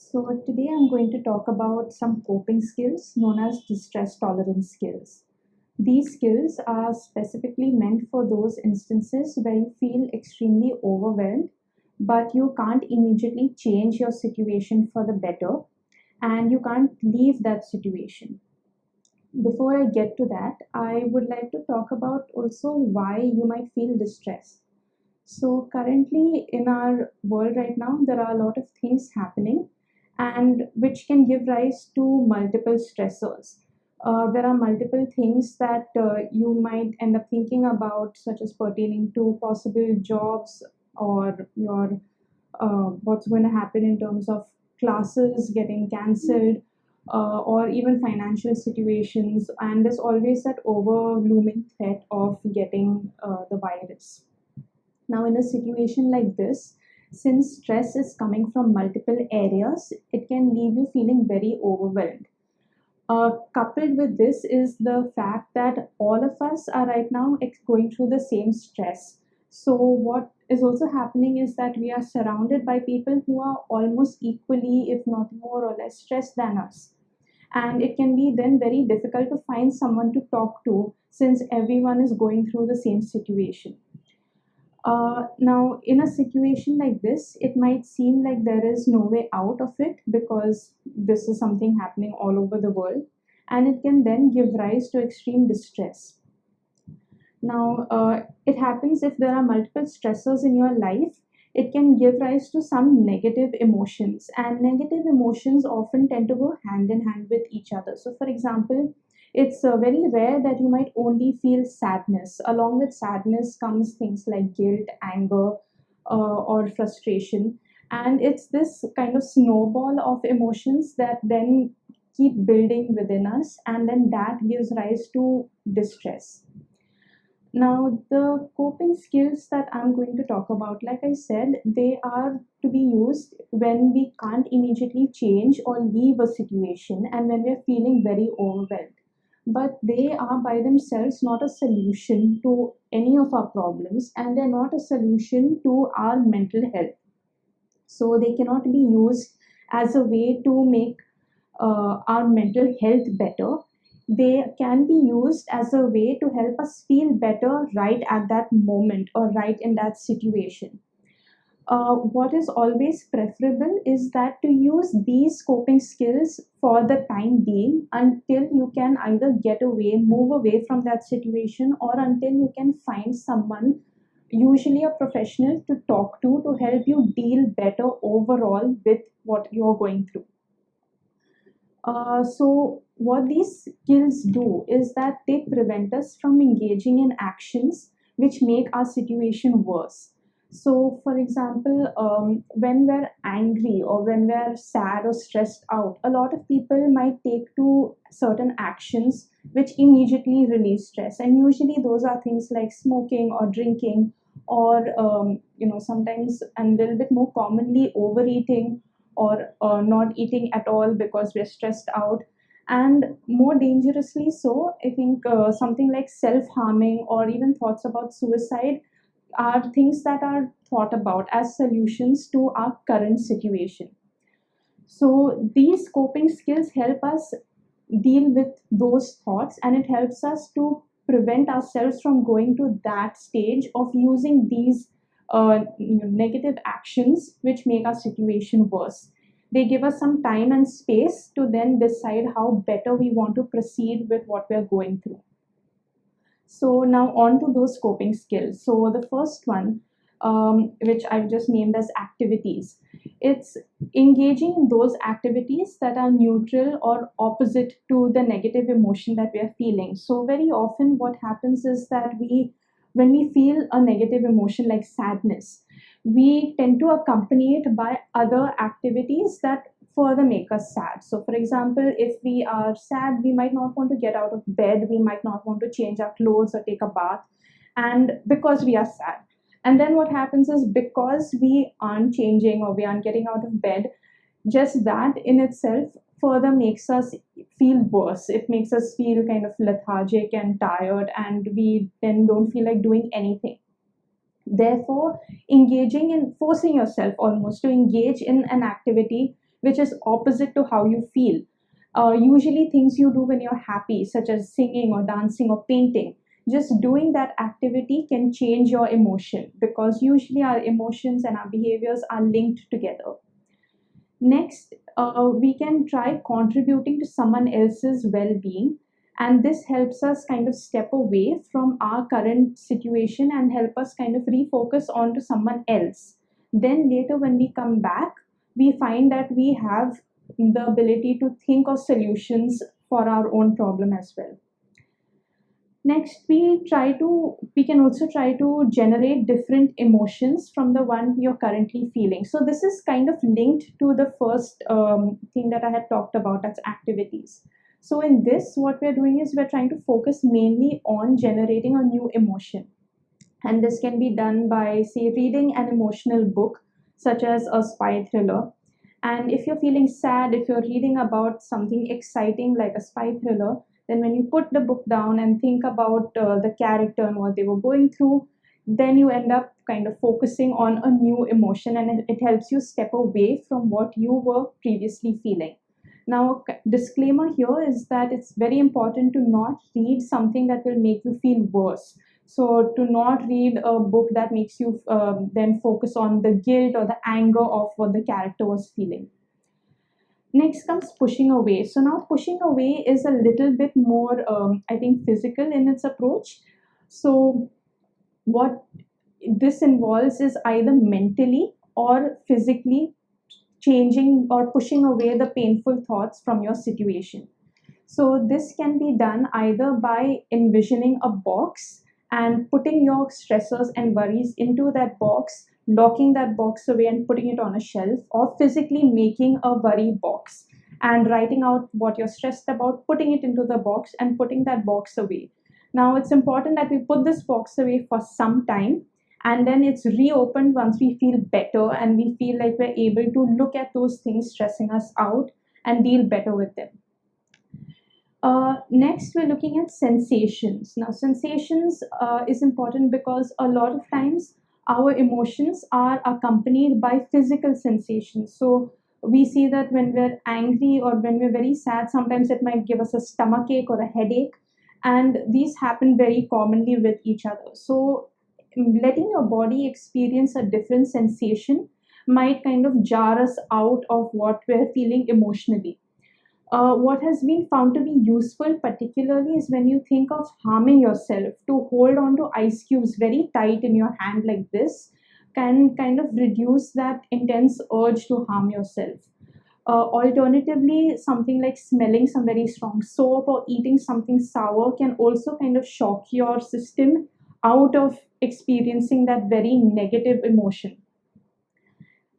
So today I'm going to talk about some coping skills known as distress tolerance skills. These skills are specifically meant for those instances where you feel extremely overwhelmed, but you can't immediately change your situation for the better and you can't leave that situation. Before I get to that, I would like to talk about also why you might feel distressed. So, currently in our world right now, there are a lot of things happening and which can give rise to multiple stressors. There are multiple things that you might end up thinking about, such as pertaining to possible jobs or your what's going to happen in terms of classes getting cancelled or even financial situations. And there's always that over looming threat of getting the virus. Now, in a situation like this, since stress is coming from multiple areas, it can leave you feeling very overwhelmed. Coupled with this is the fact that all of us are right now going through the same stress. So, what is also happening is that we are surrounded by people who are almost equally, if not more or less, stressed than us. And it can be then very difficult to find someone to talk to since everyone is going through the same situation. Now, in a situation like this, it might seem like there is no way out of it because this is something happening all over the world, and it can then give rise to extreme distress. Now, it happens if there are multiple stressors in your life, it can give rise to some negative emotions, and negative emotions often tend to go hand in hand with each other. So, for example, it's very rare that you might only feel sadness. Along with sadness comes things like guilt, anger, or frustration. And it's this kind of snowball of emotions that then keep building within us, and then that gives rise to distress. Now, the coping skills that I'm going to talk about, like I said, they are to be used when we can't immediately change or leave a situation and when we're feeling very overwhelmed. But they are by themselves not a solution to any of our problems, and they're not a solution to our mental health. So they cannot be used as a way to make our mental health better. They can be used as a way to help us feel better right at that moment or right in that situation. What is always preferable is that to use these coping skills for the time being until you can either get away, move away from that situation, or until you can find someone, usually a professional, to talk to help you deal better overall with what you're going through. So, what these skills do is that they prevent us from engaging in actions which make our situation worse. So, for example, when we're angry or when we're sad or stressed out, a lot of people might take to certain actions which immediately release stress. And usually, those are things like smoking or drinking, or sometimes and a little bit more commonly overeating or not eating at all because we're stressed out. And more dangerously so, I think something like self harming or even thoughts about suicide are things that are thought about as solutions to our current situation. So, these coping skills help us deal with those thoughts, and it helps us to prevent ourselves from going to that stage of using these negative actions which make our situation worse. They give us some time and space to then decide how better we want to proceed with what we're going through. So now on to those coping skills. So the first one, which I've just named as activities, it's engaging in those activities that are neutral or opposite to the negative emotion that we are feeling. So very often what happens is that when we feel a negative emotion like sadness, we tend to accompany it by other activities that further make us sad. So, for example, if we are sad, we might not want to get out of bed, we might not want to change our clothes or take a bath, and because we are sad. And then what happens is because we aren't changing or we aren't getting out of bed, just that in itself further makes us feel worse. It makes us feel kind of lethargic and tired, and we then don't feel like doing anything. Therefore, engaging in forcing yourself almost to engage in an activity which is opposite to how you feel. Usually, things you do when you're happy, such as singing or dancing or painting, just doing that activity can change your emotion, because usually our emotions and our behaviors are linked together. Next, we can try contributing to someone else's well being, and this helps us kind of step away from our current situation and help us kind of refocus onto someone else. Then, later, when we come back, we find that we have the ability to think of solutions for our own problem as well. Next, we can also try to generate different emotions from the one you're currently feeling. So this is kind of linked to the first thing that I had talked about, that's activities. So in this, what we're doing is we're trying to focus mainly on generating a new emotion. And this can be done by, say, reading an emotional book, such as a spy thriller. And if you're feeling sad, if you're reading about something exciting like a spy thriller, then when you put the book down and think about the character and what they were going through, then you end up kind of focusing on a new emotion, and it helps you step away from what you were previously feeling. Now, disclaimer here is that it's very important to not read something that will make you feel worse. So, to not read a book that makes you then focus on the guilt or the anger of what the character was feeling. Next comes pushing away. So, now pushing away is a little bit more, I think, physical in its approach. So, what this involves is either mentally or physically changing or pushing away the painful thoughts from your situation. So, this can be done either by envisioning a box and putting your stressors and worries into that box, locking that box away and putting it on a shelf, or physically making a worry box and writing out what you're stressed about, putting it into the box, and putting that box away. Now, it's important that we put this box away for some time, and then it's reopened once we feel better and we feel like we're able to look at those things stressing us out and deal better with them. Next, we're looking at sensations. Now, sensations is important because a lot of times our emotions are accompanied by physical sensations. So, we see that when we're angry or when we're very sad, sometimes it might give us a stomach ache or a headache, and these happen very commonly with each other. So, letting your body experience a different sensation might kind of jar us out of what we're feeling emotionally. What has been found to be useful, particularly, is when you think of harming yourself, to hold on to ice cubes very tight in your hand like this can kind of reduce that intense urge to harm yourself. Alternatively, something like smelling some very strong soap or eating something sour can also kind of shock your system out of experiencing that very negative emotion.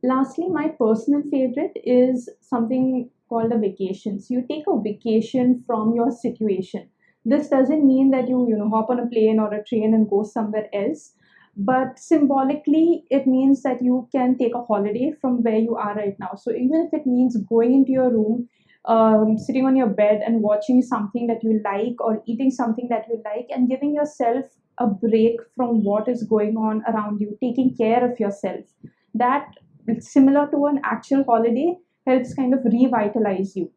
Lastly, my personal favorite is something called a vacation. So you take a vacation from your situation. This doesn't mean that you hop on a plane or a train and go somewhere else, but symbolically it means that you can take a holiday from where you are right now. So even if it means going into your room, sitting on your bed and watching something that you like or eating something that you like, and giving yourself a break from what is going on around you, taking care of yourself, that, similar to an actual holiday, helps kind of revitalize you.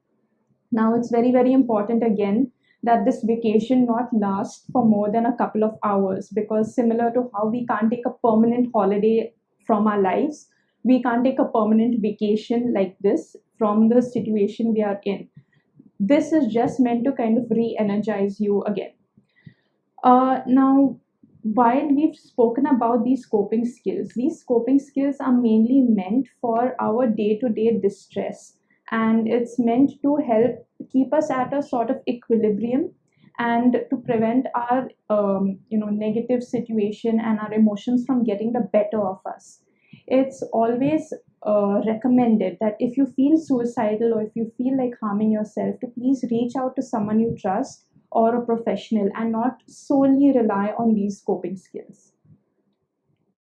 Now, it's very, very important again that this vacation not last for more than a couple of hours, because similar to how we can't take a permanent holiday from our lives, we can't take a permanent vacation like this from the situation we are in. This is just meant to kind of re energize you again. Now, while we've spoken about these coping skills are mainly meant for our day to day distress, and it's meant to help keep us at a sort of equilibrium and to prevent our negative situation and our emotions from getting the better of us. It's always recommended that if you feel suicidal or if you feel like harming yourself, to please reach out to someone you trust or a professional and not solely rely on these coping skills.